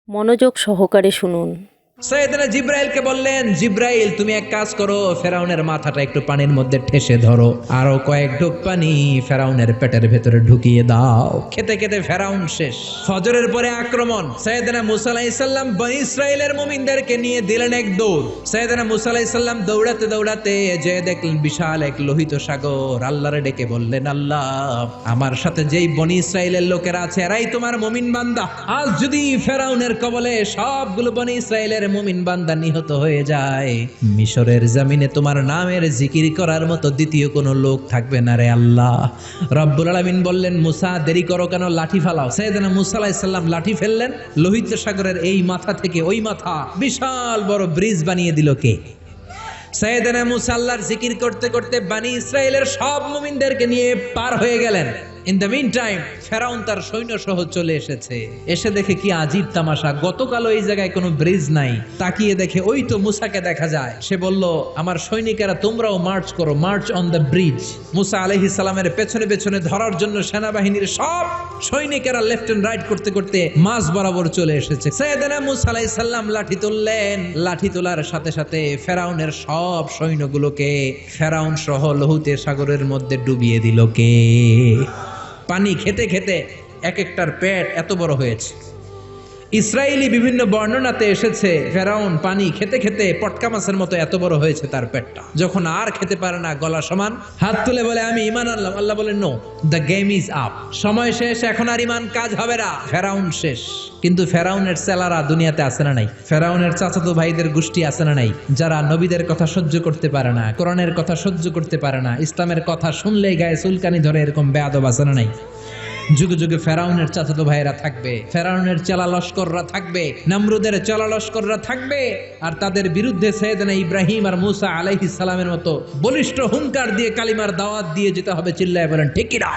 মনোযোগ সহকারে শুনুন। সৈয়দনা জিব্রাইলকে বললেন, জিব্রাইল তুমি এক কাজ করো, ফেরাউনের মাথাটা একটু পানির মধ্যে ঠেসে ধরো, আরো কয়েক ঢোক পানি ফেরাউনের পেটের ভেতরে ঢুকিয়ে দাও। খেতে খেতে ফেরাউন শেষ। ফজরের পরে আক্রমণ। সৈয়দনা মুসা আলাইহিস সালাম বনী ইসরাইলের মুমিনদেরকে নিয়ে দিলেন এক দৌড়। সৈয়দনা মুসা আলাইহিস সালাম দৌড়াতে দৌড়াতে যে দেখলেন বিশাল এক লোহিত সাগর। আল্লাহরে ডেকে বললেন, আল্লাহ আমার সাথে যেই বনী ইসরাইলের লোকেরা আছে এরাই তোমার মুমিন বান্দা। আজ যদি ফেরাউনের কবলে সবগুলো বনী ইসরাইলের মুমিন বান্দা নিহত হয়ে যায়, মিশরের জমিনে তোমার নামের জিকির করার মতো দ্বিতীয় কোনো লোক থাকবে না রে আল্লাহ। রব্বুল আলামিন বললেন, মুসা দেরি করো কেন, লাঠি ফালাও। সাইয়েদনা মুসা আলাইহিস সালাম লাঠি ফেললেন, লোহিত সাগরের এই মাথা থেকে ওই মাথা বিশাল বড় ব্রিজ বানিয়ে দিল কে? সাইয়েদনা মুসা আল্লাহর জিকির করতে করতে বনী ইসরাইলের সব মুমিনদেরকে নিয়ে পার হয়ে গেলেন। ইন দ্য মিন টাইম ফেরাউন তার সৈন্য সহ চলে এসেছে। এসে দেখে কি আজীব তামাশা, গতকালও এই জায়গায় কোনো ব্রিজ নাই, তাকিয়ে দেখে ওই তো মুসাকে দেখা যায়। সে বলল, আমার সৈনিকেরা তোমরাও মার্চ করো, মার্চ অন দ্য ব্রিজ। মুসা আলাইহিস সালামের পেছনে পেছনে ধরার জন্য সেনাবাহিনীর সব সৈনিকেরা লেফট এন্ড রাইট করতে করতে মাঝ বরাবর চলে এসেছে। সাইয়েদনা মুসা আলাইহিস সালাম লাঠি তুললেন, লাঠি তোলার সাথে সাথে ফেরাউনের সব সৈন্যগুলোকে ফেরাউন সহ লোহিত সাগরের মধ্যে ডুবিয়ে দিল কে? পানি খেতে খেতে এক একটার পেট এত বড় হয়েছে। ইসরায়েলি বিভিন্ন বর্ণনাতে এসেছে ফেরাউন পানি খেতে খেতে পটকা মাছের মতো এত বড় হয়েছে তার পেটটা। যখন আর খেতে পারে না, গলা সমান, হাত তুলে বলে আমি ঈমান আনলাম। আল্লাহ বলেন, no, the game is up, সময় শেষ, এখন আর ঈমান কাজ হবে না। ফেরাউন শেষ। কিন্তু ফেরাউনের ছেলেরা দুনিয়াতে আছে না নাই? ফেরাউনের চাচাতো ভাইদের গোষ্ঠী আছে না নাই? যারা নবীদের কথা সহ্য করতে পারে না, কোরআনের কথা সহ্য করতে পারে না, ইসলামের কথা শুনলেই গায়ে চুলকানি ধরে, এরকম বেয়াদব আছে না নাই? যুগে যুগে ফেরাউনের চাচাতো ভাইরা থাকবে, ফেরাউনের চেলা লস্কররা থাকবে, নমরুদের চেলা লস্কররা থাকবে, আর তাদের বিরুদ্ধে সাইয়েদনা ইব্রাহিম আর মুসা আলাইহিস সালামের মতো বলিষ্ঠ হুঙ্কার দিয়ে কালিমার দাওয়াত দিয়ে যেতে হবে। চিল্লায় বলেন ঠিক কিনা?